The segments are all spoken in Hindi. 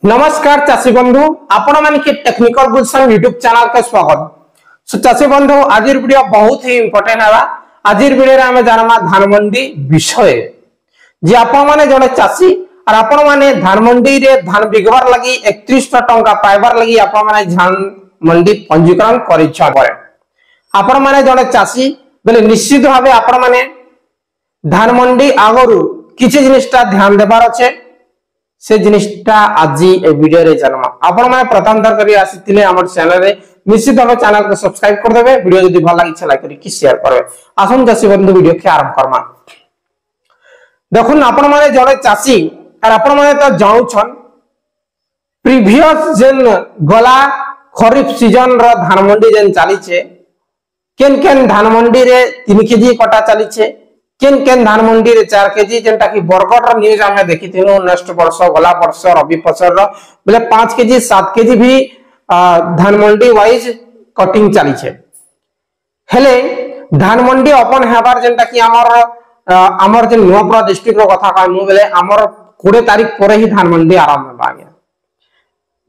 नमस्कार चाषी बंधु आपण मान के टेक्निकल गुलशन यूट्यूब चैनल के स्वागत। सो चाषी बंधु आज वीडियो बहुत ही इंपोर्टेंट है। आज वीडियो रे हमें जानमा धान मंडी विषय जे आपण माने जने चाषी और आपण माने धान मंडी रे धान बिगबार लगी 31 टंका पाइबार लगी आपण माने धान मंडी पंजीकरण करिछन परे आपण माने जने चाषी बेले निश्चित भाबे आपण माने धान मंडी आगरु किछि जिनिसटा ध्यान देबार अछि से जिनिसटा आज ए वीडियो रे जानमा आपण माने प्रथम थर करी आसीथिले हमर चैनल रे निश्चित भाबे चैनल को सब्सक्राइब कर देबे वीडियो जदी भल लागि छ लाइक करी कि शेयर करबे। आसन चाषी बंधु वीडियो के आरंभ करमा। देखुन आपण माने जने चाषी और आपण माने तो जाउ छन प्रीवियस जेन गला खरीफ सीजन रो धान मंडी जेन चाली छे केन केन धान मंडी रे 3 केजी कटा चाली छे केन केन धान मंडी रे 4 केजी जेंटा कि बरगड रो न्यूज हमें देखिथिनु नेक्स्ट वर्ष गला वर्ष रबी फसल रो बोले 5 केजी 7 केजी भी धान मंडी वाइज कटिंग चाली छे। हेले धान मंडी ओपन हेबार जेंटा कि हमर जे नुआपड़ा डिस्ट्रिक्ट रो कथा कहमु बोले हमर 20 तारीख पर ही धान मंडी आरंभ हेबा गया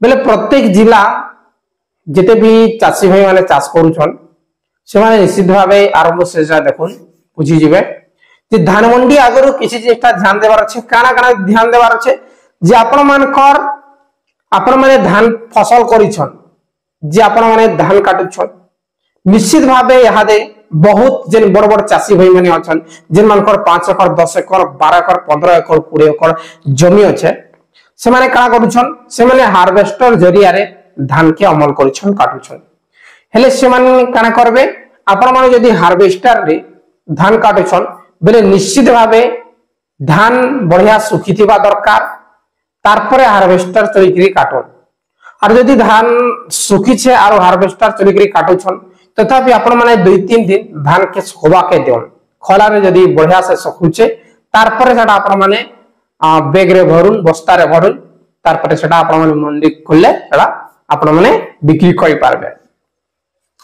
बोले प्रत्येक जिला जेते भी चाषी भाई माने चाष करूछन से माने निश्चित भाबे आरंभ से जा देखुन बुझी जिवे जे धान मंडी आगरो किछि चेष्टा ध्यान देबार अछि काना काना ध्यान देबार अछि जे आपण माने धान फसल करिछन जे आपण माने धान काटुछन निश्चित भाबे यहादे बहुत जेन बड़ बड़ चाषी भाई माने अछन जेन मानकर 5 एकड़ 10 एकड़ 12 एकड़ 15 एकड़ 20 एकड़ जमी अछि से माने का करूछन से माने हार्वेस्टर जरिया रे धान के अमल करिछन काटुछन। हेले से माने काना करबे आपण माने जदी हार्वेस्टर रे धान काटुछन बेले निश्चित भावे धान बढ़िया सुखी थिबा दरकार तारपरे हार्वेस्टर चलिकरी काटो और जदी धान सुखी छे और हार्वेस्टर चलिकरी काटुछन तथापि आपण माने 2-3 दिन धान के सुखवा के देन खला रे जदी बढ़िया से सुखुचे तारपरे सेटा आपण माने बैग रे भरुन बस्ता रे भरुन तारपरे सेटा आपण माने मंडी खुलले सेटा आपण माने बिक्री करि पारबे।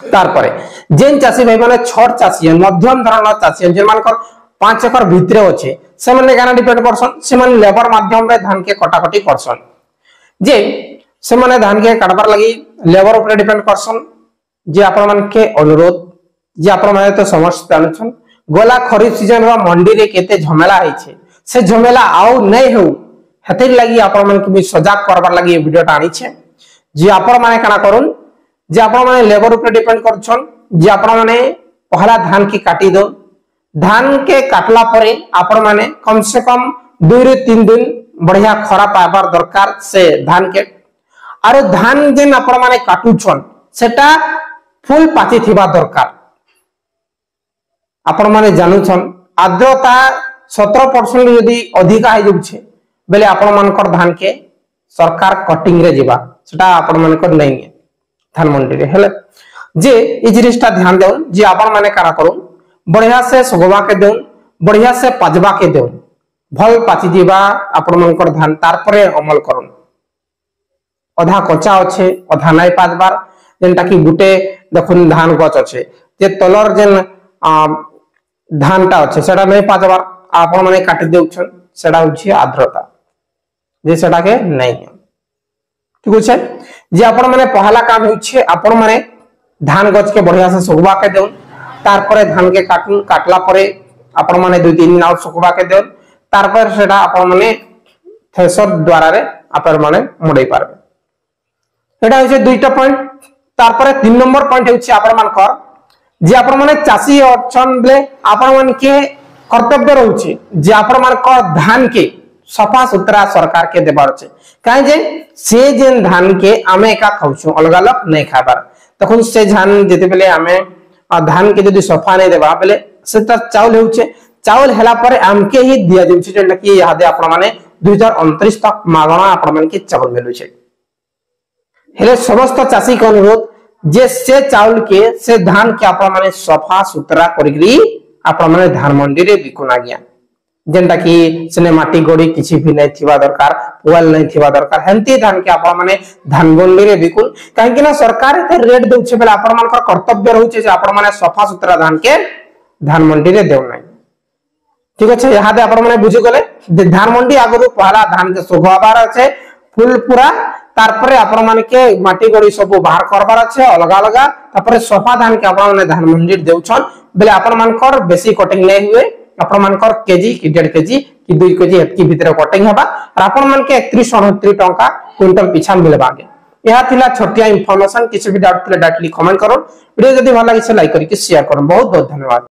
तारपरे जेन चाषी भाई माने छोट चाषी मध्यम धरण चाषी जेन मानकर 5 एकड़ भितरे अछि से माने गाना डिपेंड करसन से माने लेबर माध्यम रे धान के कटाकटी करसन जे से माने धान के काटबार लागि लेबर ऊपर डिपेंड करसन जे आपण मान के अनुरोध जे आपण माने तो समस्त जानछन गोला खरीफ सीजन रो मंडी रे केते झमेला है छे से झमेला आउ नै हो हेते लागि आपण मान के सजाग करबार लागि वीडियो टा आनी छे जे आपण माने काना करूं जे आपण माने लेबर ऊपर डिपेंड करछन जे आपण माने पहला धान की काटी दो धान के काटला परे आपण माने कम से कम 2 रे 3 दिन बढ़िया खरा पाइबार दरकार से धान के और धान जेन आपण माने काटुछन सेटा फुल पाची थिबा दरकार। आपण माने जानुछन आर्द्रता 17% यदि अधिका हे जुछे बेले आपण मानकर धान के सरकार कटिंग रे जिबा सेटा आपण मानकर नै धान मंडी रे हेले जे ई जिनिसटा ध्यान देउन जे आपण माने कारा करू बढ़िया से सुगवा के देउन बढ़िया से पाजबा के देउन भल पाची दिबा आपण मानकर धान तारपरे अमल करूं अधा कच्चा अच्छे अधा नै पाजबार जेनटा कि गुटे देखुन धान गछ अच्छे जे तलर जेन धानटा अच्छे सेटा नै पाजबार आपण माने काटि देउछन सेटा होछि आर्द्रता जे सेटा के नै ठीक अछि जे आपण माने पहला काम होछि आपण माने धान गछ के बढ़िया से सुगवा के देउन तारपरे धान के काटुन काटला परे आपण माने 2-3 दिन आउ सुगवा के देउन तारपर सेटा आपण माने थ्रेशर द्वारा रे आपण माने मुडै पारबे। एटा होछि दुईटा पॉइंट। तारपरे 3 नंबर पॉइंट होछि आपण मानकर जे आपण माने चासी अछन बले आपण मान के कर्तव्य रहउछि जे आपण मानकर धान के सफा सुतरा सरकार के देबार छै काहे जे से जेन धान के आमे का खाउछु अलग अलग नै खाबार तखन से धान जेते बेले आमे धान के जदी सफा नै देबा बेले से त चावल होउछे चावल हेला पर आमके ही दिया जेउछे जेंटा कि यादे आपण माने 2029 तक मागणा आपण मान के चावल मिलु छे। हेले समस्त चासी के अनुरोध जे से चावल के से धान के आपण माने सफा सुतरा करिकरी आपण माने धान मंडी रे बिकुना गया जेंटा कि सने माटी गोड़ी किछि भी नै थिबा दरकार पुआल नै थिबा दरकार हेंती धान के आपण माने धान मंडी रे बिकुन काहे कि ना सरकार के रेट देउछे बेला आपण मानकर कर्तव्य रहउछे जे आपण माने सफा सुतरा धान के धान मंडी रे देउ नै ठीक अछि। यहादे आपण माने बुझि गले धान मंडी आगरु पहला धान के सुगवाबार अछि फुल पूरा तारपरे आपण माने के माटी गड़ी सब बाहर करबार अच्छे अलग अलग तापर सफा धान के आपण माने धान मंडी देउछन बेले आपण मानकर बेसी कटिंग नै हुए आपण मानकर केजी कि 1.5 केजी कि 2 केजी एतकी भीतर कटिंग हेबा और आपण मान के 31-29 टंका क्विंटल पिछा मिलबागे यह थिला छोटिया इन्फॉर्मेशन किसी भी डाउट थिले डायरेक्टली कमेंट करो वीडियो जदी भल लागी से लाइक करके शेयर करो बहुत बहुत धन्यवाद।